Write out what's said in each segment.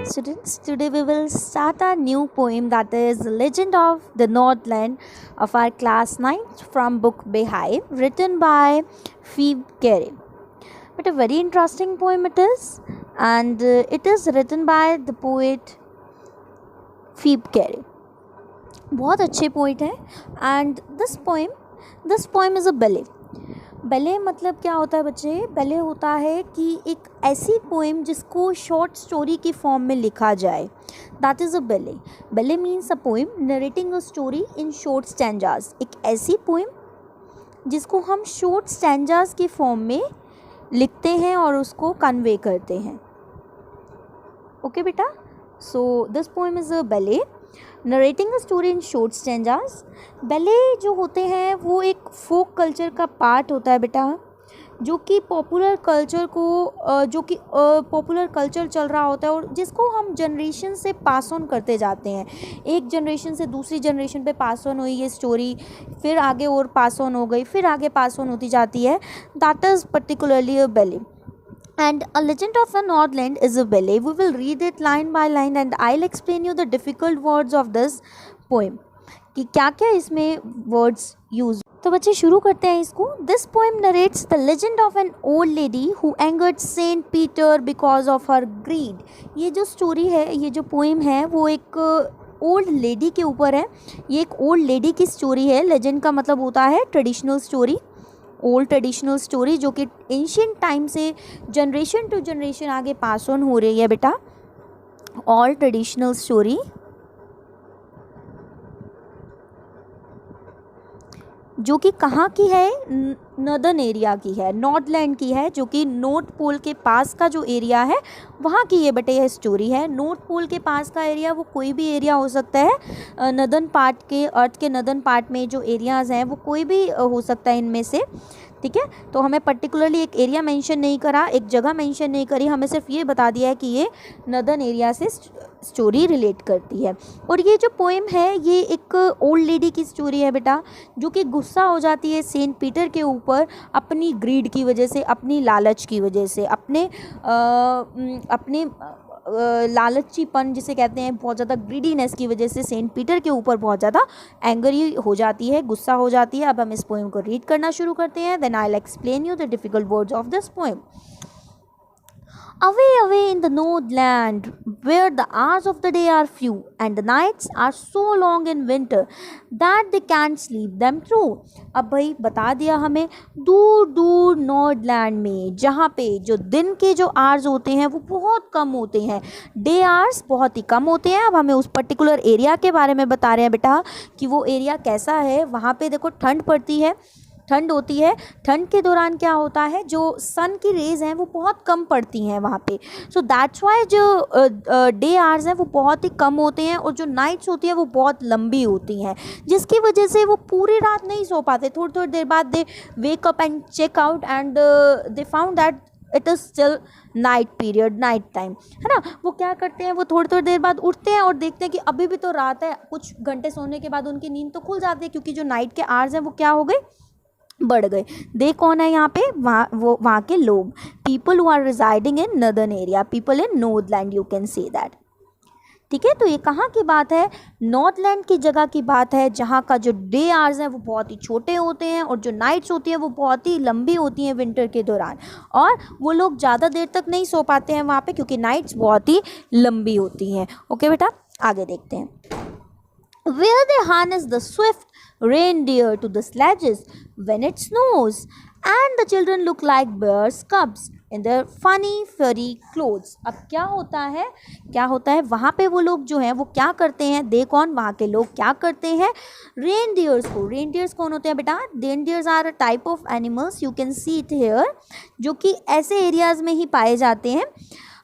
students. Today we will start our new poem, that is Legend of the Northland of our class 9th from book Beehive, written by Phoebe Carey. But a very interesting poem it is, and it is written by the poet Phoebe Carey. बहुत अच्छे poet है. And this poem is a ballet. Ballet मतलब क्या होता है बच्चे? Ballet होता है कि एक ऐसी पोएम जिसको शॉर्ट स्टोरी की फॉर्म में लिखा जाए, that is a ballet. Ballet means a poem narrating a story in short stanzas. एक ऐसी पोएम जिसको हम शॉर्ट स्टैंजास की फॉर्म में लिखते हैं और उसको कन्वे करते हैं. ओके बेटा, so this poem is a ballet narrating a story in short stanzas. Ballet जो होते हैं वो एक फोक कल्चर का पार्ट होता है बेटा, जो कि पॉपुलर कल्चर चल रहा होता है और जिसको हम जनरेशन से पास ऑन करते जाते हैं. एक जनरेशन से दूसरी जनरेशन पे पास ऑन हुई ये स्टोरी, फिर आगे और पास ऑन हो गई, फिर आगे पास ऑन होती जाती है. That is particularly a ballet. And A Legend of the Northland is a ballet. We will read it line by line and I'll explain you the difficult words of this poem. कि क्या क्या इसमें words use. तो बच्चे शुरू करते हैं इसको. This poem narrates the legend of an old lady who angered Saint Peter because of her greed. ये जो स्टोरी है, ये जो पोएम है, वो एक ओल्ड लेडी के ऊपर है. ये एक ओल्ड लेडी की स्टोरी है. लेजेंड का मतलब होता है traditional story, old traditional story, जो कि एंशियंट टाइम से जनरेशन टू जनरेशन आगे पास ऑन हो रही है बेटा. ऑल ट्रेडिशनल स्टोरी जो कि कहाँ की है? नॉर्दर्न एरिया की है, नॉर्थलैंड की है, जो कि नॉर्थ पोल के पास का जो एरिया है वहाँ की ये बेटे यह स्टोरी है. नॉर्थ पोल के पास का एरिया वो कोई भी एरिया हो सकता है. नॉर्दर्न पार्ट के, अर्थ के नॉर्दर्न पार्ट में जो एरियाज़ हैं वो कोई भी हो सकता है इनमें से. ठीक है, तो हमें पर्टिकुलरली एक एरिया मेंशन नहीं करा, एक जगह मेंशन नहीं करी, हमें सिर्फ ये बता दिया है कि ये नॉर्दर्न एरिया से स्टोरी रिलेट करती है. और ये जो पोएम है ये एक ओल्ड लेडी की स्टोरी है बेटा, जो कि गुस्सा हो जाती है सेंट पीटर के ऊपर अपनी ग्रीड की वजह से, अपनी लालच की वजह से, अपने लालचीपन जिसे कहते हैं, बहुत ज़्यादा ग्रीडीनेस की वजह से सेंट पीटर के ऊपर बहुत ज़्यादा एंग्री हो जाती है, गुस्सा हो जाती है. अब हम इस पोएम को रीड करना शुरू करते हैं. Then I will explain you the difficult words of this poem. Away, away in the Northland, where the hours of the day are few and the nights are so long in winter that they can't sleep them through. अब भाई बता दिया हमें, दूर दूर Northland में, जहाँ पे जो दिन के जो आवर्स होते हैं वो बहुत कम होते हैं, डे आवर्स बहुत ही कम होते हैं. अब हमें उस पर्टिकुलर एरिया के बारे में बता रहे हैं बेटा कि वो एरिया कैसा है. वहाँ पे देखो ठंड पड़ती है, ठंड होती है. ठंड के दौरान क्या होता है, जो सन की रेज़ हैं वो बहुत कम पड़ती हैं वहाँ पे. सो दैट्स वाई जो डे आवर्स हैं वो बहुत ही कम होते हैं और जो नाइट्स होती हैं वो बहुत लंबी होती हैं, जिसकी वजह से वो पूरी रात नहीं सो पाते. थोड़ी थोड़ी देर बाद they wake up and check out and they found that it is still night period, night time है ना. वो क्या करते हैं, वो थोड़ी थोड़ी देर बाद उठते हैं और देखते हैं कि अभी भी तो रात है. कुछ घंटे सोने के बाद उनकी नींद तो खुल जाती है, क्योंकि जो नाइट के आवर्स हैं वो क्या हो गए, बढ़ गए. दे कौन है यहाँ पे? वहाँ के लोग, people who are residing in northern area, people in northland, you can say that. ठीक है, तो ये कहाँ की बात है? नॉर्थलैंड की जगह की बात है, जहाँ का जो डे आवर्स हैं वो बहुत ही छोटे होते हैं और जो नाइट्स होती हैं वो बहुत ही लंबी होती हैं विंटर के दौरान, और वो लोग ज़्यादा देर तक नहीं सो पाते हैं वहाँ पे, क्योंकि नाइट्स बहुत ही लंबी होती हैं. ओके बेटा, आगे देखते हैं. Where they harness the swift reindeer to the sledges when it snows, and the children look like bears' cubs in their funny furry clothes. अब क्या होता है वहाँ पे वो लोग जो हैं वो क्या करते हैं? दे कौन? वहाँ के लोग क्या करते हैं? रेनडियर्स कौन होते हैं बेटा? Reindeers are a type of animals, you can see it here, जो कि ऐसे एरियाज़ में ही पाए जाते हैं,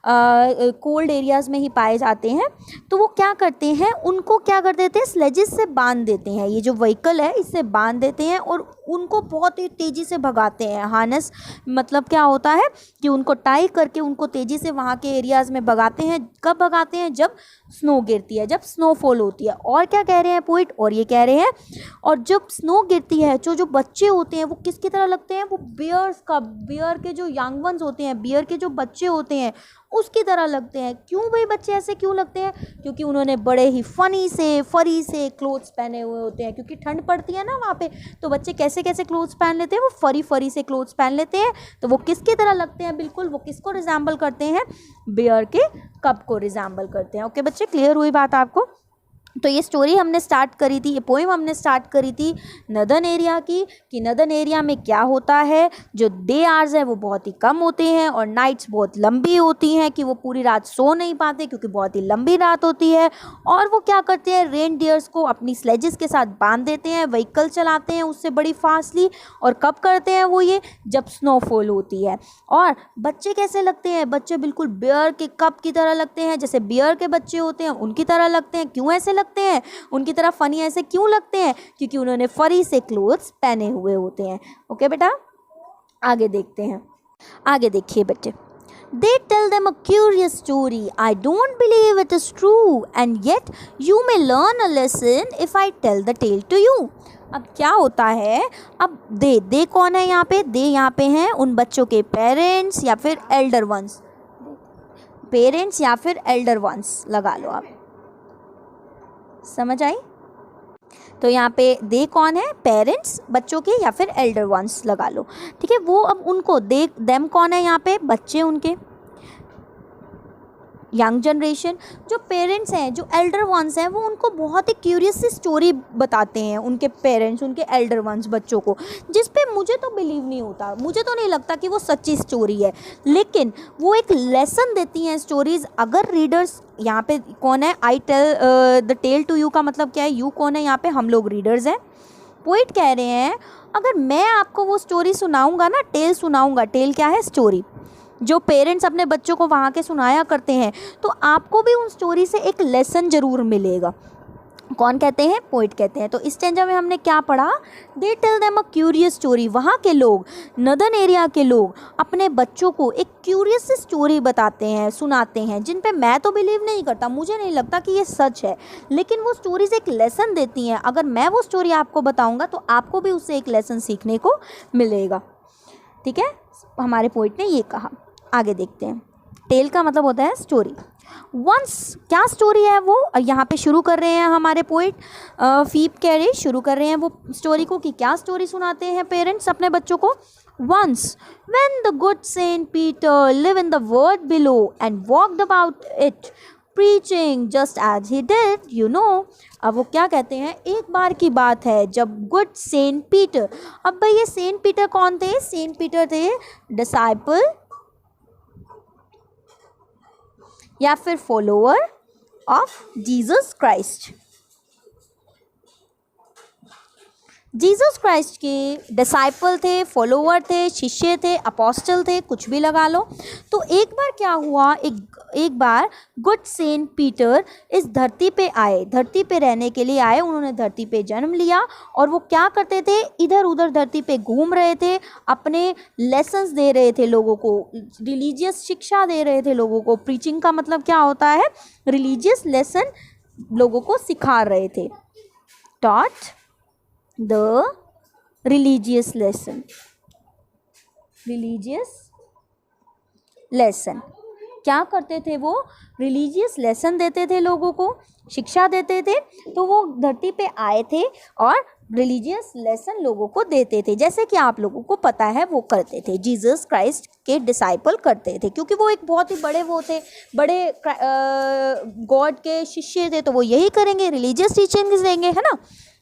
कोल्ड एरियाज़ में ही पाए जाते हैं. तो वो क्या करते हैं, उनको क्या कर देते हैं, स्लेजेस से बांध देते हैं. ये जो व्हीकल है इससे बांध देते हैं और उनको बहुत ही तेज़ी से भगाते हैं। हार्नेस मतलब क्या होता है कि उनको टाई करके उनको तेज़ी से वहाँ के एरियाज़ में भगाते हैं। कब भगाते हैं? जब स्नो गिरती है, जब स्नोफॉल होती है। और क्या कह रहे हैं पोइट? और ये कह रहे हैं और जब स्नो गिरती है तो जो बच्चे होते हैं वो किसकी तरह लगते हैं? वो बियर के जो यंग वंस होते हैं, बियर के जो बच्चे होते हैं उसकी तरह लगते हैं। क्यों भाई बच्चे ऐसे क्यों लगते हैं? क्योंकि उन्होंने बड़े ही फरी से क्लोथ्स पहने हुए होते हैं, क्योंकि ठंड पड़ती है ना वहाँ पे, तो बच्चे कैसे कैसे क्लोथ्स पहन लेते हैं? वो फरी से क्लोथ्स पहन लेते हैं। तो वो किसकी तरह लगते हैं? बिल्कुल वो किसको रिजेंबल करते हैं? बियर के कब को रिजेंबल करते हैं। ओके बच्चे, क्लियर हुई बात आपको? तो ये स्टोरी हमने स्टार्ट करी थी, ये पोएम हमने स्टार्ट करी थी नदर्न एरिया की, कि नदर्न एरिया में क्या होता है, जो डे आवर्स है वो बहुत ही कम होते हैं और नाइट्स बहुत लंबी होती हैं, कि वो पूरी रात सो नहीं पाते क्योंकि बहुत ही लंबी रात होती है। और वो क्या करते हैं? रेन डियर्स को अपनी स्लेजेस के साथ बांध देते हैं, व्हीकल चलाते हैं उससे बड़ी फास्टली। और कब करते हैं वो ये? जब स्नोफॉल होती है। और बच्चे कैसे लगते हैं? बच्चे बिल्कुल बियर के कब की तरह लगते हैं, जैसे बियर के बच्चे होते हैं उनकी तरह लगते हैं। क्यों ऐसे लगते हैं? उनकी तरह फनी ऐसे क्यों लगते हैं? क्योंकि उन्होंने फरी से क्लोथ्स पहने हुए होते हैं। ओके बेटा, आगे देखते हैं। आगे देखिए बच्चे। They tell them a curious story. I don't believe it is true, and yet you may learn a lesson if I tell the tale to you. अब क्या होता है? अब दे कौन है यहाँ पे? दे यहाँ पे हैं उन बच्चों के पेरेंट्स या फिर एल्डर वंस। पेरेंट्स या फिर एल्डर वंस लगा लो आप, समझ आई? तो यहाँ पे दे कौन है? पेरेंट्स बच्चों के या फिर एल्डर वंस लगा लो, ठीक है। वो अब उनको देम कौन है यहाँ पे? बच्चे उनके, यंग जनरेशन। जो पेरेंट्स हैं, जो एल्डर वंस हैं, वो उनको बहुत ही क्यूरियस सी स्टोरी बताते हैं उनके पेरेंट्स, उनके एल्डर वंस बच्चों को, जिस पे मुझे तो बिलीव नहीं होता, मुझे तो नहीं लगता कि वो सच्ची स्टोरी है, लेकिन वो एक लेसन देती हैं स्टोरीज़। अगर रीडर्स, यहाँ पे कौन है? I tell the tale to you का मतलब क्या है? यू कौन है यहाँ पे? हम लोग रीडर्स हैं। पोइट कह रहे हैं अगर मैं आपको वो स्टोरी सुनाऊंगा ना, टेल सुनाऊंगा, टेल क्या है? स्टोरी, जो पेरेंट्स अपने बच्चों को वहाँ के सुनाया करते हैं, तो आपको भी उन स्टोरी से एक लेसन ज़रूर मिलेगा। कौन कहते हैं? पोइट कहते हैं। तो इस स्टेंजा में हमने क्या पढ़ा? They tell them a curious story. वहाँ के लोग, नदर्न एरिया के लोग अपने बच्चों को एक क्यूरियस स्टोरी बताते हैं, सुनाते हैं, जिन पे मैं तो बिलीव नहीं करता, मुझे नहीं लगता कि ये सच है, लेकिन वो स्टोरीज एक लेसन देती हैं। अगर मैं वो स्टोरी आपको बताऊँगा तो आपको भी उससे एक लेसन सीखने को मिलेगा, ठीक है। हमारे पोइट ने ये कहा। आगे देखते हैं। टेल का मतलब होता है स्टोरी। वंस क्या स्टोरी है वो? यहाँ पे शुरू कर रहे हैं हमारे पोइट फीब कैरे, शुरू कर रहे हैं वो स्टोरी को, कि क्या स्टोरी सुनाते हैं पेरेंट्स अपने बच्चों को। Once when the good Saint Peter live in the world below and walked about it preaching just as he did, you know. अब वो क्या कहते हैं? एक बार की बात है जब गुड सेंट पीटर, अब भाई ये सेंट पीटर कौन थे? सेंट पीटर थे डिसाइपल या फिर follower of Jesus Christ. Jesus Christ के डिसाइपल थे, फॉलोअर थे, शिष्य थे, अपोस्टल थे, कुछ भी लगा लो। तो एक बार क्या हुआ? एक बार गुड सेंट पीटर इस धरती पे आए, धरती पे रहने के लिए आए। उन्होंने धरती पे जन्म लिया और वो क्या करते थे? इधर उधर धरती पे घूम रहे थे, अपने लेसन्स दे रहे थे लोगों को, रिलीजियस शिक्षा दे रहे थे लोगों को। प्रीचिंग का मतलब क्या होता है? रिलीजियस लेसन लोगों को सिखा रहे थे। Taught the religious lesson, religious lesson क्या करते थे वो? रिलीजियस लेसन देते थे लोगों को, शिक्षा देते थे। तो वो धरती पे आए थे और रिलीजियस लेसन लोगों को देते थे, जैसे कि आप लोगों को पता है वो करते थे, जीसस क्राइस्ट के डिसाइपल करते थे, क्योंकि वो एक बहुत ही बड़े वो थे, बड़े गॉड के शिष्य थे, तो वो यही करेंगे, रिलीजियस टीचिंग्स देंगे, है ना।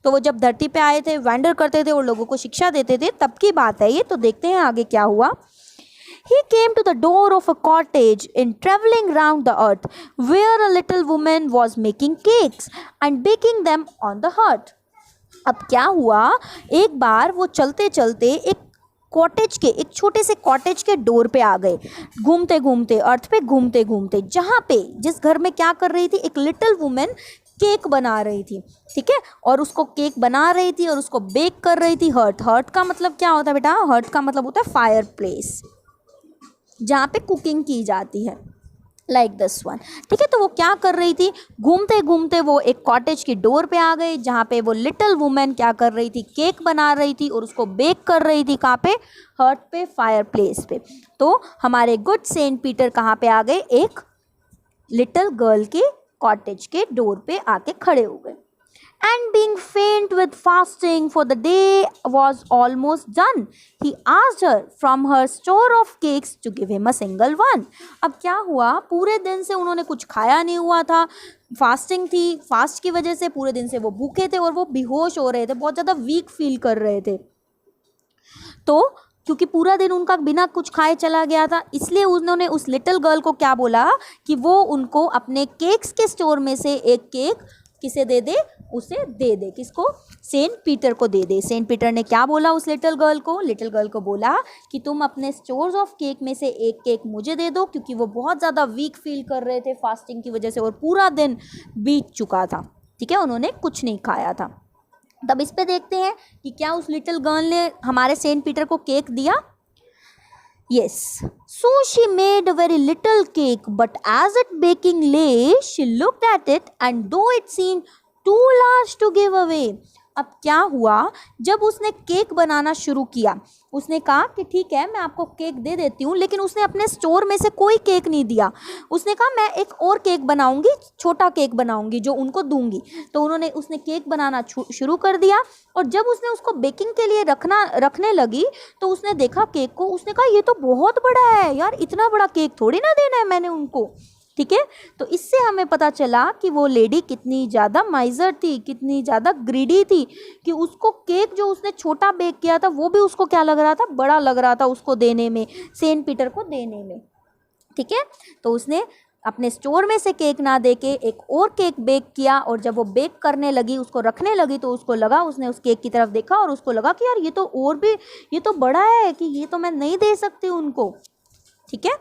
तो वो जब धरती पे आए थे, वैंडर करते थे और लोगों को शिक्षा देते थे, तब की बात है ये। तो देखते हैं आगे क्या हुआ। He came to the door of a cottage in traveling round the earth, where a little woman was making cakes and baking them on the hearth. अब क्या हुआ? एक बार वो चलते चलते एक कॉटेज के, एक छोटे से कॉटेज के डोर पे आ गए, घूमते घूमते, अर्थ पे घूमते घूमते, जहाँ पे, जिस घर में क्या कर रही थी? एक लिटिल वुमेन केक बना रही थी, ठीक है, और उसको केक बना रही थी और उसको बेक कर रही थी। हर्ट, हर्ट का मतलब क्या होता है बेटा? हर्ट का मतलब होता है फायर प्लेस, जहाँ पे कुकिंग की जाती है, लाइक दिस वन, ठीक है। तो वो क्या कर रही थी, घूमते घूमते वो एक कॉटेज की डोर पे आ गई, जहाँ पे वो लिटिल वुमेन क्या कर रही थी, केक बना रही थी और उसको बेक कर रही थी। कहाँ पे? हर्ट पे, फायर प्लेस पे। तो हमारे गुड सेंट पीटर कहाँ पे आ गए? एक लिटिल गर्ल के कॉटेज के डोर पे आके खड़े हो गए। And being faint with fasting, for the day was almost done, he asked her from her store of cakes to give him a single one. अब क्या हुआ, पूरे दिन से उन्होंने कुछ खाया नहीं हुआ था, फास्टिंग थी, फास्ट की वजह से पूरे दिन से वो भूखे थे और वो बेहोश हो रहे थे, बहुत ज़्यादा वीक फील कर रहे थे। तो क्योंकि पूरा दिन उनका बिना कुछ खाए चला गया था, इसलिए उन्होंने उस लिटिल गर्ल को क्या बोला कि वो उनको अपने केक्स के स्टोर में से एक केक किसे दे दे? उसे दे दे। किसको? सेंट पीटर को दे दे। सेंट पीटर ने क्या बोला उस लिटिल गर्ल को? लिटिल गर्ल को बोला कि तुम अपने स्टोर्स ऑफ केक में से एक केक मुझे दे दो, क्योंकि वो बहुत ज़्यादा वीक फील कर रहे थे फास्टिंग की वजह से और पूरा दिन बीत चुका था, ठीक है, उन्होंने कुछ नहीं खाया था। तब इस पे देखते हैं कि क्या उस लिटिल गर्ल ने हमारे सेंट पीटर को केक दिया? Yes. So she made a very little cake, but as it baking lay, she looked at it, and though it seemed too large to give away, अब क्या हुआ, जब उसने cake बनाना शुरू किया, उसने कहा कि ठीक है मैं आपको केक दे देती हूँ, लेकिन उसने अपने स्टोर में से कोई केक नहीं दिया। उसने कहा मैं एक और केक बनाऊंगी, छोटा केक बनाऊंगी जो उनको दूंगी। तो उसने केक बनाना शुरू कर दिया, और जब उसने उसको बेकिंग के लिए रखने लगी तो उसने देखा केक को, उसने कहा ये तो बहुत बड़ा है यार, इतना बड़ा केक थोड़ी ना देना है मैंने उनको, ठीक है। तो इससे हमें पता चला कि वो लेडी कितनी ज़्यादा माइजर थी, कितनी ज़्यादा ग्रीडी थी, कि उसको केक जो उसने छोटा बेक किया था वो भी उसको क्या लग रहा था? बड़ा लग रहा था उसको देने में, सेंट पीटर को देने में, ठीक है। तो उसने अपने स्टोर में से केक ना दे के एक और केक बेक किया, और जब वो बेक करने लगी, उसको रखने लगी, तो उसको लगा, उसने उस केक की तरफ देखा और उसको लगा कि यार ये तो बड़ा है, कि ये तो मैं नहीं दे सकती उनको, ठीक है।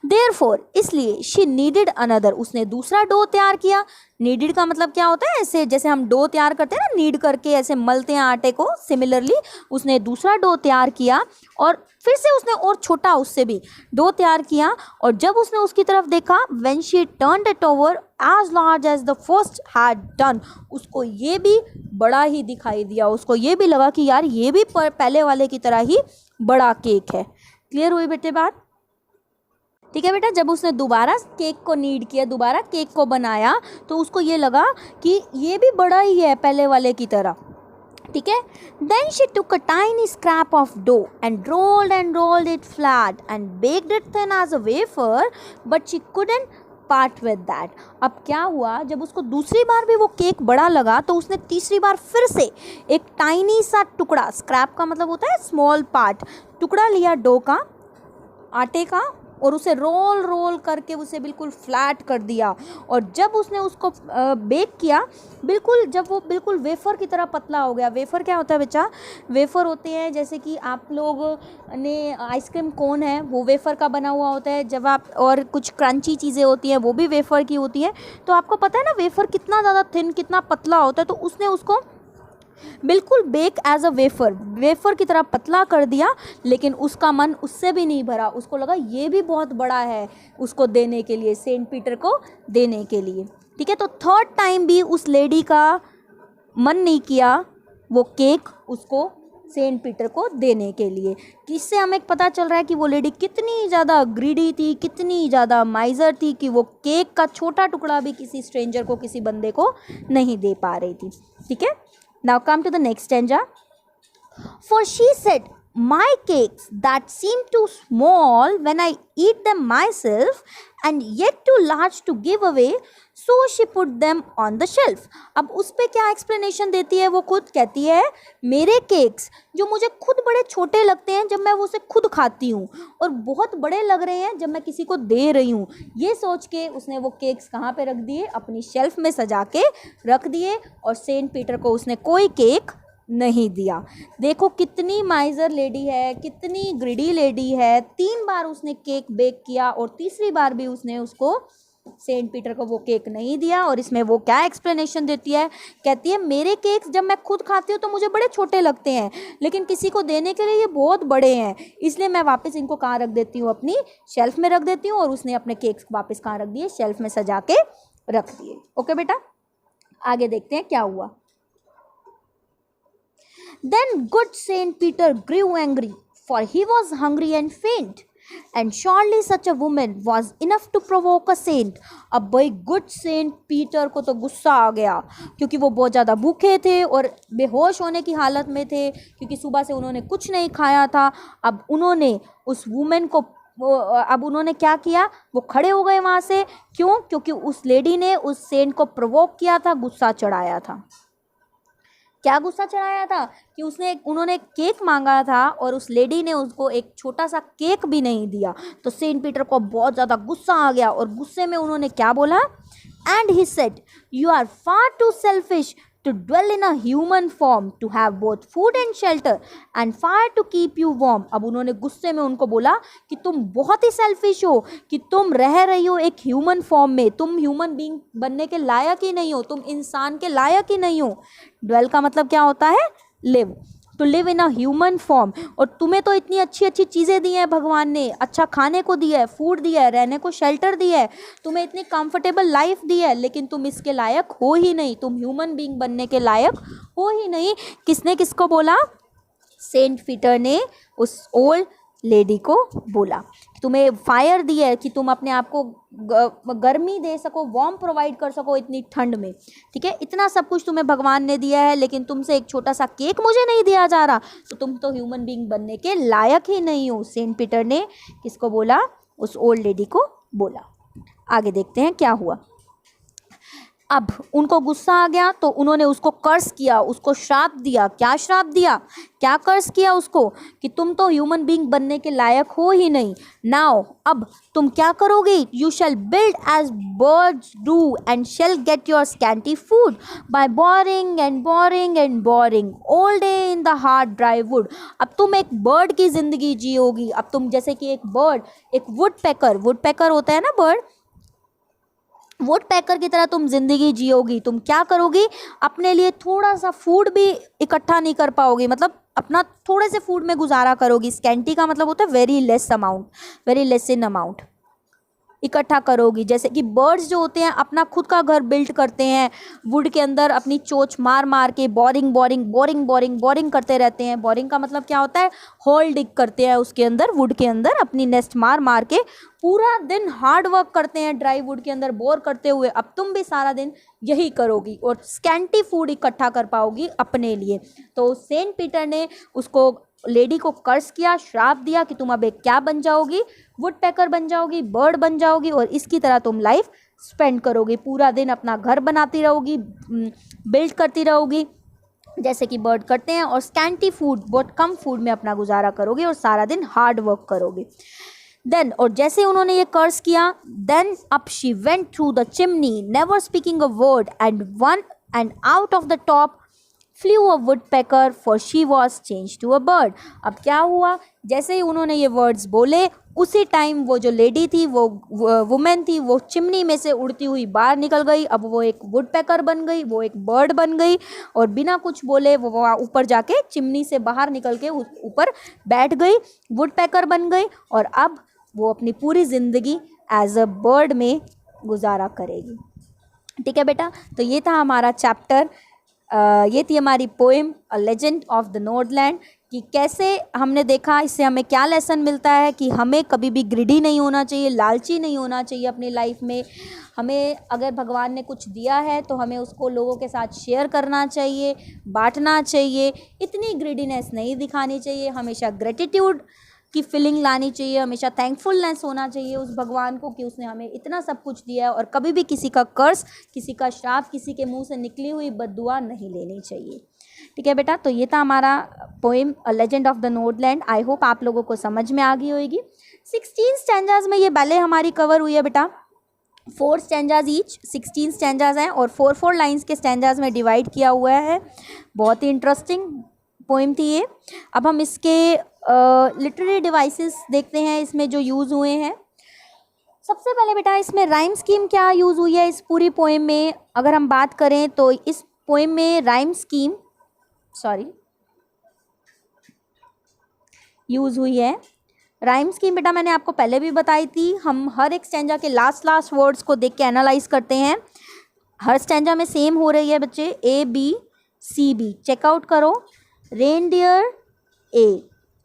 Therefore, इसलिए she needed another, उसने दूसरा डो तैयार किया। नीडेड का मतलब क्या होता है? ऐसे जैसे हम डो तैयार करते हैं ना, नीड करके ऐसे मलते हैं आटे को, सिमिलरली उसने दूसरा डो तैयार किया, और फिर से उसने और छोटा उससे भी डो तैयार किया। और जब उसने उसकी तरफ देखा, when she turned it over as large as the first had done, उसको ये भी बड़ा ही दिखाई दिया, उसको ये भी लगा कि यार ये भी पहले वाले की तरह ही बड़ा केक है। क्लियर हुई बेटे बात? ठीक है बेटा। जब उसने दोबारा केक को नीड किया, दोबारा केक को बनाया, तो उसको ये लगा कि ये भी बड़ा ही है पहले वाले की तरह, ठीक है। Then she took a tiny scrap of dough and rolled it flat and baked it thin as a wafer, but she couldn't part with that. अब क्या हुआ, जब उसको दूसरी बार भी वो केक बड़ा लगा, तो उसने तीसरी बार फिर से एक टाइनी सा टुकड़ा, स्क्रैप का मतलब होता है स्मॉल पार्ट, टुकड़ा लिया डो का, आटे का, और उसे रोल करके उसे बिल्कुल फ्लैट कर दिया। और जब उसने उसको बेक किया, जब वो बिल्कुल वेफ़र की तरह पतला हो गया। वेफ़र क्या होता है बच्चा? वेफ़र होते हैं जैसे कि आप लोग ने आइसक्रीम कोन है, वो वेफ़र का बना हुआ होता है। जब आप, और कुछ क्रंची चीज़ें होती हैं वो भी वेफ़र की होती है। तो आपको पता है ना वेफ़र कितना ज़्यादा थिन, कितना पतला होता है। तो उसने उसको बिल्कुल बेक एज अ वेफ़र की तरह पतला कर दिया, लेकिन उसका मन उससे भी नहीं भरा। उसको लगा ये भी बहुत बड़ा है उसको देने के लिए, सेंट पीटर को देने के लिए, ठीक है। तो थर्ड टाइम भी उस लेडी का मन नहीं किया वो केक उसको सेंट पीटर को देने के लिए। इससे हमें पता चल रहा है कि वो लेडी कितनी ज़्यादा ग्रीडी थी, कितनी ज़्यादा माइजर थी, कि वो केक का छोटा टुकड़ा भी किसी स्ट्रेंजर को, किसी बंदे को नहीं दे पा रही थी, ठीक है। Now come to the next stanza. For she said, my cakes that seem too small when I eat them myself and yet too large to give away, so she put them on the shelf. अब उस पे क्या explanation देती है? वो खुद कहती है, मेरे केक्स जो मुझे खुद बड़े छोटे लगते हैं जब मैं वो उसे खुद खाती हूँ, और बहुत बड़े लग रहे हैं जब मैं किसी को दे रही हूँ, ये सोच के उसने वो केक्स कहाँ पे रख दिए? अपनी शेल्फ में सजा के रख दिए, और सेंट पीटर को उसने कोई केक नहीं दिया। देखो कितनी माइजर लेडी है, कितनी ग्रीडी लेडी है। 3 बार उसने केक बेक किया, और तीसरी बार भी उसने उसको सेंट पीटर को वो केक नहीं दिया। और इसमें वो क्या एक्सप्लेनेशन देती है, कहती है मेरे केक्स जब मैं खुद खाती हूँ तो मुझे बड़े छोटे लगते हैं, लेकिन किसी को देने के लिए ये बहुत बड़े हैं, इसलिए मैं वापस इनको कहाँ रख देती हूँ, अपनी शेल्फ में रख देती हूँ। और उसने अपने केक्स वापस कहाँ रख दिए, शेल्फ में सजा के रख दिए। ओके बेटा, आगे देखते हैं क्या हुआ। Then good Saint Peter grew angry, for he was hungry and faint. And surely such a woman was enough to provoke a saint. अब भाई गुड सेंट पीटर को तो गुस्सा आ गया, क्योंकि वो बहुत ज़्यादा भूखे थे और बेहोश होने की हालत में थे, क्योंकि सुबह से उन्होंने कुछ नहीं खाया था। अब उन्होंने उस वुमेन को अब उन्होंने क्या किया, वो खड़े हो गए वहाँ से। क्यों? क्योंकि उस लेडी ने उस सेंट को प्रोवोक किया था, गुस्सा चढ़ाया था। क्या गुस्सा चढ़ाया था कि उन्होंने केक मांगा था और उस लेडी ने उसको एक छोटा सा केक भी नहीं दिया। तो सेंट पीटर को बहुत ज़्यादा गुस्सा आ गया और गुस्से में उन्होंने क्या बोला, and he said you are far too selfish to dwell in a human form, to have both food and shelter and fire to keep you warm. अब उन्होंने गुस्से में उनको बोला कि तुम बहुत ही सेल्फिश हो कि तुम रह रही हो एक ह्यूमन फॉर्म में, तुम ह्यूमन बीइंग बनने के लायक ही नहीं हो, तुम इंसान के लायक ही नहीं हो। ड्वेल का मतलब क्या होता है, live, to live in a human form. और तुम्हें तो इतनी अच्छी अच्छी चीज़ें दी हैं भगवान ने, अच्छा खाने को दिया है, फूड दिया है, रहने को शेल्टर दिया है, तुम्हें इतनी कंफर्टेबल लाइफ दी है, लेकिन तुम इसके लायक हो ही नहीं, तुम ह्यूमन बीइंग बनने के लायक हो ही नहीं। किसने किसको बोला, सेंट पीटर ने उस ओल्ड लेडी को बोला कि तुम्हें फायर दिया है कि तुम अपने आप को गर्मी दे सको, वार्म प्रोवाइड कर सको इतनी ठंड में, ठीक है, इतना सब कुछ तुम्हें भगवान ने दिया है, लेकिन तुमसे एक छोटा सा केक मुझे नहीं दिया जा रहा, तो तुम तो ह्यूमन बीइंग बनने के लायक ही नहीं हो। सेंट पीटर ने किसको बोला, उस ओल्ड लेडी को बोला। आगे देखते हैं क्या हुआ। अब उनको गुस्सा आ गया तो उन्होंने उसको कर्स किया, उसको श्राप दिया। क्या श्राप दिया, क्या कर्स किया उसको, कि तुम तो ह्यूमन बीइंग बनने के लायक हो ही नहीं। नाउ अब तुम क्या करोगे, you shall build as birds do and shall get your scanty food by boring and boring and boring all day in the hard dry wood. अब तुम एक बर्ड की ज़िंदगी जियोगी। अब तुम जैसे कि एक बर्ड, एक वुड पैकर होता है ना बर्ड, वुड पैकर की तरह तुम जिंदगी जियोगी। तुम क्या करोगी, अपने लिए थोड़ा सा फूड भी इकट्ठा नहीं कर पाओगी, मतलब अपना थोड़े से फूड में गुजारा करोगी। स्कैंटी का मतलब होता है very less amount, very less in amount इकट्ठा करोगी। जैसे कि बर्ड्स जो होते हैं अपना खुद का घर बिल्ड करते हैं वुड के अंदर, अपनी चोंच मार मार के boring boring boring boring boring करते रहते हैं। बोरिंग का मतलब क्या होता है, होल डिग करते हैं उसके अंदर, वुड के अंदर अपनी नेस्ट मार मार के पूरा दिन हार्ड वर्क करते हैं ड्राई वुड के अंदर बोर करते हुए। अब तुम भी सारा दिन यही करोगी और स्कैंटी फूड इकट्ठा कर पाओगी अपने लिए। तो सेंट पीटर ने उसको लेडी को कर्स किया, श्राप दिया कि तुम अब एक क्या बन जाओगी, वुड पैकर बन जाओगी, बर्ड बन जाओगी और इसकी तरह तुम लाइफ स्पेंड करोगी। पूरा दिन अपना घर बनाती रहोगी, बिल्ड करती रहोगी जैसे कि बर्ड करते हैं, और स्कैंटी फूड, बहुत कम फूड में अपना गुजारा करोगे और सारा दिन हार्ड वर्क करोगे। देन, और जैसे उन्होंने ये कर्स किया, then up she went through the chimney never speaking a word and out of the top flew a woodpecker for she was change to a bird. अब क्या हुआ, जैसे ही उन्होंने ये वर्ड्स बोले उसी टाइम वो जो लेडी थी, वो वुमेन थी, वो चिमनी में से उड़ती हुई बाहर निकल गई। अब वो एक वुडपेकर बन गई, वो एक बर्ड बन गई और बिना कुछ बोले वो वहाँ ऊपर जाके चिमनी से बाहर निकल के ऊपर बैठ गई, वुडपेकर बन गई और अब वो अपनी पूरी ज़िंदगी एज अ बर्ड में गुजारा करेगी। ठीक है बेटा, तो ये था हमारा चैप्टर, ये थी हमारी poem a legend of the Nordland, कि कैसे हमने देखा इससे हमें क्या लेसन मिलता है कि हमें कभी भी ग्रिडी नहीं होना चाहिए, लालची नहीं होना चाहिए अपनी लाइफ में। हमें अगर भगवान ने कुछ दिया है तो हमें उसको लोगों के साथ शेयर करना चाहिए, बांटना चाहिए, इतनी ग्रिडीनेस नहीं दिखानी चाहिए। हमेशा ग्रेटिट्यूड की फीलिंग लानी चाहिए, हमेशा थैंकफुलनेस होना चाहिए उस भगवान को कि उसने हमें इतना सब कुछ दिया है, और कभी भी किसी का कर्स, किसी का श्राप, किसी के मुंह से निकली हुई बद्दुआ नहीं लेनी चाहिए। ठीक है बेटा, तो ये था हमारा poem a legend of the Nordland. I hope आप लोगों को समझ में आ गई होगी। 16 स्टैंजाज में ये बैले हमारी कवर हुई है बेटा, 4 स्टैंजाज ईच, 16 स्टैंजाज हैं और 4 लाइन्स के स्टैंजाज में डिवाइड किया हुआ है। बहुत ही इंटरेस्टिंग पोएम थी ये। अब हम इसके लिटरेरी डिवाइसेस देखते हैं इसमें जो यूज़ हुए हैं। सबसे पहले बेटा इसमें राइम स्कीम क्या यूज़ हुई है इस पूरी पोएम में, अगर हम बात करें तो इस पोएम में राइम स्कीम यूज़ हुई है। राइम स्कीम बेटा मैंने आपको पहले भी बताई थी, हम हर एक स्टैंजा के लास्ट वर्ड्स को देख के एनालाइज करते हैं। हर स्टैंजा में सेम हो रही है बच्चे, A B C B, check out करो। Reindeer A,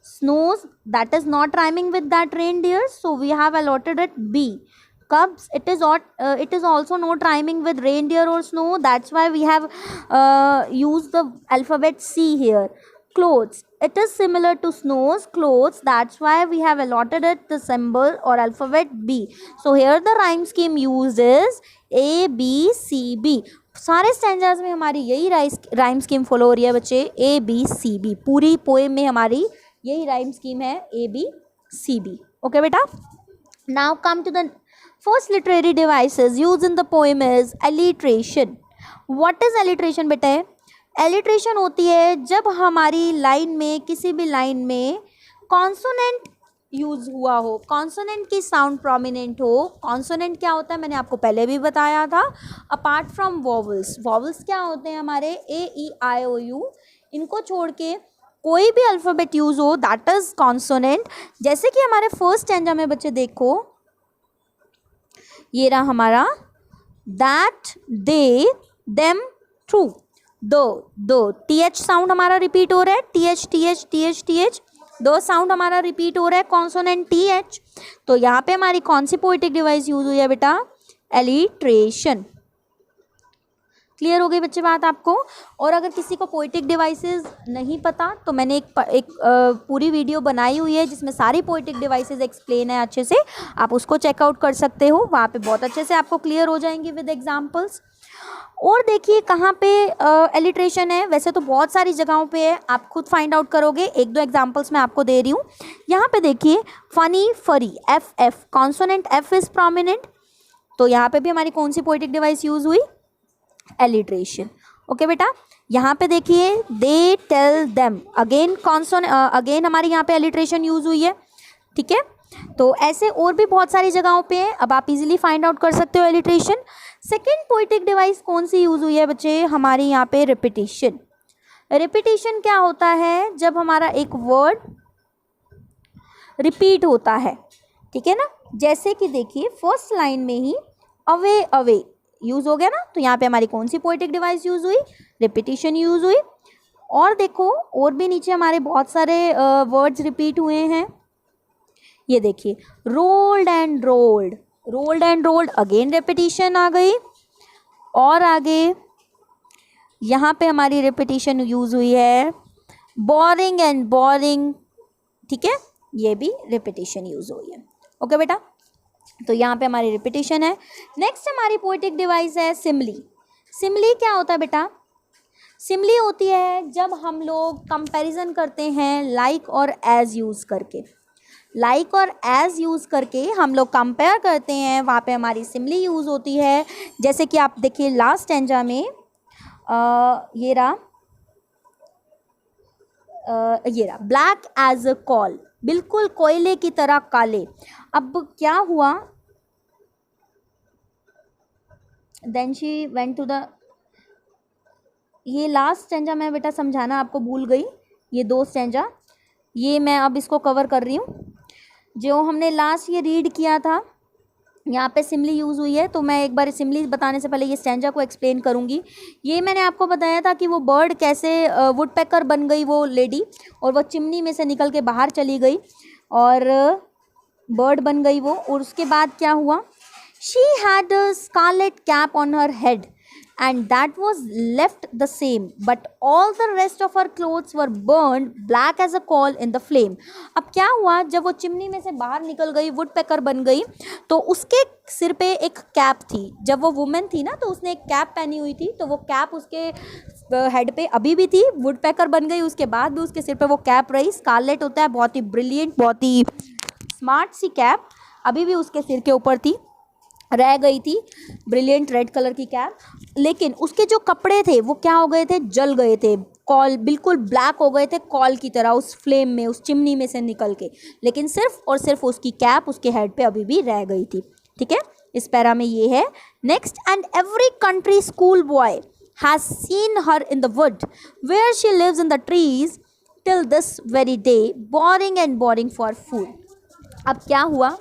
snows, that is not rhyming with that reindeer, so we have allotted it B. Cubs, it is also not rhyming with reindeer or snow, that's why we have used the alphabet C here. Clothes, it is similar to snows clothes, that's why we have allotted it the symbol or alphabet B. So here the rhyme scheme used is A B C B. सारे stanzas में हमारी यही rhyme scheme follow हो रही है बच्चे, A B C B, पूरी poem में हमारी यही राइम स्कीम है A B C B। Okay बेटा, now come to the first literary devices use in the poem is alliteration. What is alliteration बेटा? एलिट्रेशन होती है जब हमारी लाइन में, किसी भी लाइन में कॉन्सोनेंट यूज हुआ हो, कॉन्सोनेंट की साउंड प्रोमिनेंट हो। कॉन्सोनेंट क्या होता है मैंने आपको पहले भी बताया था, अपार्ट फ्रॉम वॉवल्स। वॉवल्स क्या होते हैं हमारे A E I O U, इनको छोड़ के कोई भी अल्फ़ाबेट यूज़ हो दैट इज़ कॉन्सोनेंट। जैसे कि हमारे फर्स्ट स्टैंजा में बच्चे देखो, ये रहा हमारा दैट दे देम थ्रू, दो TH साउंड हमारा रिपीट हो रहा है, TH दो साउंड हमारा रिपीट हो रहा है, कॉन्सोनेंट TH। तो यहाँ पे हमारी कौन सी पोइटिक डिवाइस यूज़ हुई है बेटा? एलिट्रेशन। क्लियर हो गई बच्चे बात आपको? और अगर किसी को पोइटिक डिवाइसेस नहीं पता तो मैंने एक पूरी वीडियो बनाई हुई है जिसमें सारी पोइटिक डिवाइसेस एक्सप्लेन है अच्छे से, आप उसको चेकआउट कर सकते हो, वहाँ पे बहुत अच्छे से आपको क्लियर हो जाएंगे विद एग्जांपल्स। और देखिए कहाँ पे एलिट्रेशन है, वैसे तो बहुत सारी जगहों पे है, आप खुद फाइंड आउट करोगे, एक दो एग्जांपल्स मैं आपको दे रही हूँ। यहाँ पे देखिए फनी फरी, F consonant F is prominent, तो यहाँ पे भी हमारी कौन सी पोइटिक डिवाइस यूज़ हुई? एलिट्रेशन। ओके बेटा, यहाँ पे देखिए they tell them, again again हमारी यहाँ पे एलिट्रेशन यूज़ हुई है, ठीक है। तो ऐसे और भी बहुत सारी जगहों पे है, अब आप इजीली फाइंड आउट कर सकते हो एलिट्रेशन। सेकेंड पोइटिक डिवाइस कौन सी यूज़ हुई है बच्चे? हमारी यहाँ पे रिपीटिशन। रिपीटिशन क्या होता है? जब हमारा एक वर्ड रिपीट होता है, ठीक है ना। जैसे कि देखिए फर्स्ट लाइन में ही अवे अवे यूज़ हो गया ना, तो यहाँ पे हमारी कौन सी पोइटिक डिवाइस यूज़ हुई? रिपीटिशन यूज़ हुई। और देखो और भी नीचे हमारे बहुत सारे वर्ड्स रिपीट हुए हैं, ये देखिए rolled and rolled, again repetition आ गई। और आगे यहाँ पे हमारी रिपीटिशन यूज़ हुई है, बोरिंग एंड बोरिंग, ठीक है, ये भी रिपीटिशन यूज़ हुई है। ओके बेटा, तो यहाँ पे हमारी रिपीटिशन है। नेक्स्ट हमारी पोइटिक डिवाइस है सिमली। सिमली क्या होता है बेटा? सिमली होती है जब हम लोग कंपैरिजन करते हैं लाइक और एज यूज़ करके, लाइक और एज यूज़ करके हम लोग कंपेयर करते हैं, वहाँ पे हमारी सिमली यूज़ होती है। जैसे कि आप देखिए लास्ट स्टैंजा में ये रहा ब्लैक एज अ कॉल, बिल्कुल कोयले की तरह काले। अब क्या हुआ? Then she went to the, ये लास्ट स्टैंजा मैं बेटा समझाना आपको भूल गई, ये दो स्टैंजा ये मैं अब इसको कवर कर रही हूँ। जो हमने लास्ट ये रीड किया था, यहाँ पे सिमली यूज़ हुई है, तो मैं एक बार सिमली बताने से पहले ये स्टैंजा को एक्सप्लेन करूँगी। ये मैंने आपको बताया था कि वो बर्ड कैसे वुडपेकर बन गई वो लेडी, और वो चिमनी में से निकल के बाहर चली गई और बर्ड बन गई वो। और उसके बाद क्या हुआ? She had a scarlet cap on her head and that was left the same, but all the rest of her clothes were burned black as a coal in the flame। अब क्या हुआ? जब वो चिमनी में से बाहर निकल गई, वुडपेकर बन गई, तो उसके सिर पे एक कैप थी। जब वो वुमेन थी ना, तो उसने एक कैप पहनी हुई थी, तो वो कैप उसके हेड पे अभी भी थी। वुडपेकर बन गई उसके बाद भी उसके सिर पे वो कैप रही। स्कारलेट होता है बहुत ही ब्रिलियंट, बहुत ही स्मार्ट सी कैप, अभी भी उसके सिर के ऊपर थी, रह गई थी ब्रिलियंट रेड कलर की कैप। लेकिन उसके जो कपड़े थे वो क्या हो गए थे? जल गए थे, कॉल बिल्कुल ब्लैक हो गए थे कॉल की तरह, उस फ्लेम में, उस चिमनी में से निकल के। लेकिन सिर्फ और सिर्फ उसकी कैप उसके हेड पे अभी भी रह गई थी। ठीक है, इस पैरा में ये है. Next, and every country school boy has seen her in the wood where she lives in the trees till this very day boring and boring for food. अब क्या हुआ,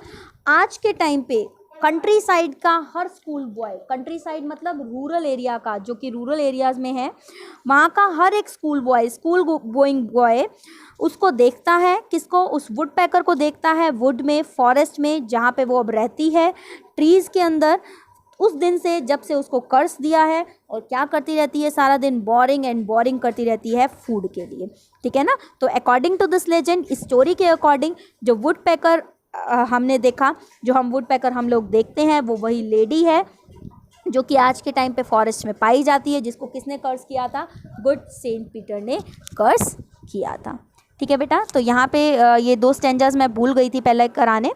आज के टाइम पे कंट्री साइड का हर स्कूल बॉय, कंट्री साइड मतलब rural area का, जो कि रूरल एरियाज़ में है, वहाँ का हर एक school boy, school going boy उसको देखता है. किसको? उस वुड पैकर को देखता है वुड में, फॉरेस्ट में, जहाँ पे वो अब रहती है, ट्रीज़ के अंदर. उस दिन से, जब से उसको कर्स दिया है, और क्या करती रहती है सारा दिन? बोरिंग एंड बोरिंग करती रहती है फूड के लिए. ठीक है ना. तो according to this legend, story के अकॉर्डिंग, जो वुड पैकर हमने देखा, जो हम वुड पैकर हम लोग देखते हैं, वो वही लेडी है जो कि आज के टाइम पे फॉरेस्ट में पाई जाती है, जिसको किसने कर्स किया था? गुड सेंट पीटर ने कर्स किया था. ठीक है बेटा. तो यहाँ पे ये 2 स्टैंजाज मैं भूल गई थी पहले कराने.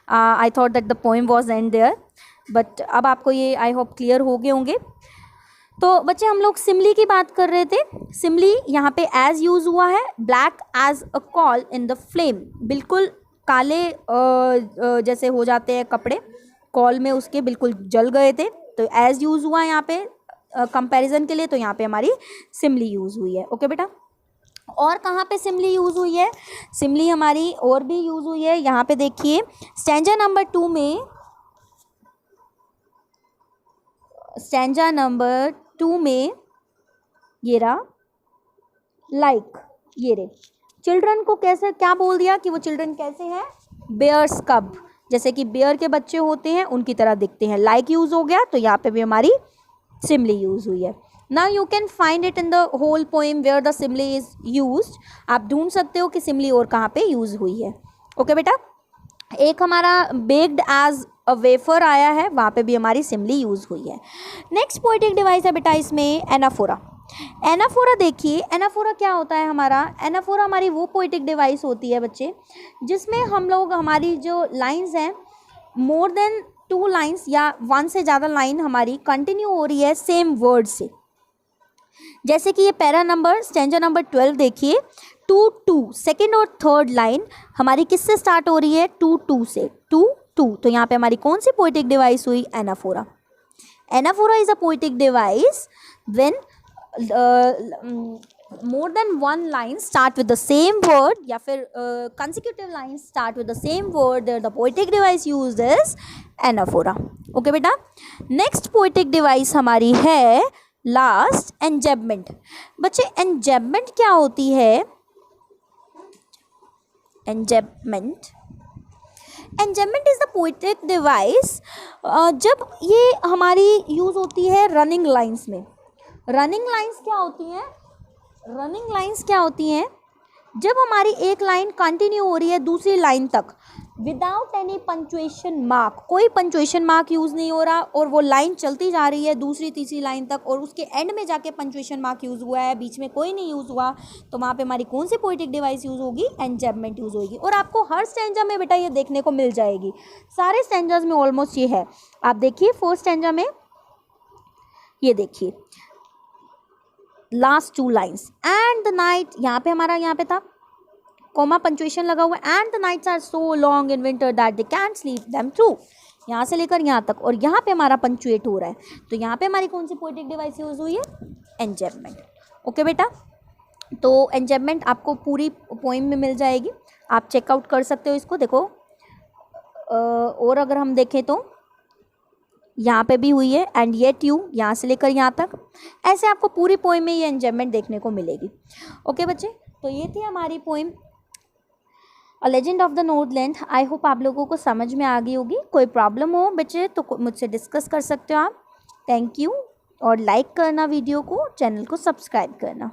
I thought that the poem was end there, but अब आपको ये आई होप क्लियर हो गए होंगे. तो बच्चे हम लोग सिमली की बात कर रहे थे. सिमली यहाँ पे एज यूज़ हुआ है, black as a coal in the flame, बिल्कुल काले जैसे हो जाते हैं कपड़े, कॉल में उसके बिल्कुल जल गए थे. तो एज यूज़ हुआ यहाँ पे कंपैरिजन के लिए, तो यहाँ पे हमारी सिमली यूज़ हुई है. ओके बेटा. और कहाँ पे सिमली यूज़ हुई है? सिमली हमारी और भी यूज़ हुई है. यहाँ पे देखिए स्टैंजा नंबर 2 में, स्टैंजा नंबर 2 में ये रहा, लाइक ये रे, चिल्ड्रन को कैसे क्या बोल दिया कि वो चिल्ड्रन कैसे हैं? बेयर्स कब, जैसे कि बेयर के बच्चे होते हैं उनकी तरह दिखते हैं. लाइक यूज़ हो गया, तो यहाँ पे भी हमारी सिमली यूज़ हुई है. Now you can find it in the whole poem where the simile is used. आप ढूंढ सकते हो कि सिमली और कहाँ पे यूज़ हुई है. ओके बेटा. एक हमारा बेक्ड एज अ वेफर आया है, वहाँ पे भी हमारी सिमली यूज़ हुई है. नेक्स्ट पोएटिक डिवाइस है बेटा इसमें एनाफोरा. एनाफोरा देखिए, एनाफोरा क्या होता है हमारा? एनाफोरा हमारी वो पोएटिक डिवाइस होती है बच्चे, जिसमें हम लोग हमारी जो लाइंस हैं, मोर देन 2 लाइंस या 1 से ज़्यादा लाइन हमारी कंटिन्यू हो रही है सेम वर्ड से. जैसे कि ये पैरा नंबर स्टैंजा नंबर 12 देखिए, 2-2 सेकेंड और थर्ड लाइन हमारी किससे स्टार्ट हो रही है? 2-2 से, 2-2. तो यहाँ पे हमारी कौन सी पोएटिक डिवाइस हुई? Anaphora. Anaphora is a poetic device when more than 1 line start with the same word, या फिर consecutive lines start with the same word, there the poetic device used is anaphora. Okay बेटा. Next poetic device हमारी है last, enjambment. बच्चे enjambment क्या होती है? enjambment is the poetic device जब ये हमारी यूज़ होती है रनिंग लाइन्स में. रनिंग लाइंस क्या होती हैं? रनिंग लाइंस क्या होती हैं? जब हमारी एक लाइन कंटिन्यू हो रही है दूसरी लाइन तक विदाउट एनी पंक्चुएशन मार्क, कोई पंक्चुएशन मार्क यूज़ नहीं हो रहा, और वो लाइन चलती जा रही है दूसरी तीसरी लाइन तक, और उसके एंड में जाके पंक्चुएशन मार्क यूज़ हुआ है, बीच में कोई नहीं यूज़ हुआ, तो वहाँ पे हमारी कौन सी पोएटिक डिवाइस यूज़ होगी? एन्जैम्पमेंट यूज़ होगी. और आपको हर स्टैंजा में बेटा ये देखने को मिल जाएगी, सारे स्टैंजाज में ऑलमोस्ट ये है. आप देखिए 4th स्टैंजा में ये देखिए last 2 lines, and the night, यहाँ पे हमारा यहाँ पे था कोमा पंक्चुएशन लगा हुआ, and the nights are so long in winter that they can't sleep them through, यहाँ से लेकर यहाँ तक, और यहाँ पे हमारा पंक्चुएट हो रहा है. तो यहाँ पे हमारी कौन सी पोएटिक डिवाइस यूज़ हुई है? एन्जैम्पमेंट. ओके बेटा. तो एन्जैम्पमेंट आपको पूरी पोइम में मिल जाएगी, आप चेकआउट कर सकते हो इसको. देखो और अगर हम देखें तो यहाँ पे भी हुई है, एंड येट यू, यहाँ से लेकर यहाँ तक, ऐसे आपको पूरी पोइम में ये एन्जॉयमेंट देखने को मिलेगी. ओके बच्चे. तो ये थी हमारी poem a legend of the Northland. I hope आप लोगों को समझ में आ गई होगी. कोई प्रॉब्लम हो बच्चे तो मुझसे डिस्कस कर सकते हो आप. Thank you. और लाइक करना वीडियो को, चैनल को सब्सक्राइब करना.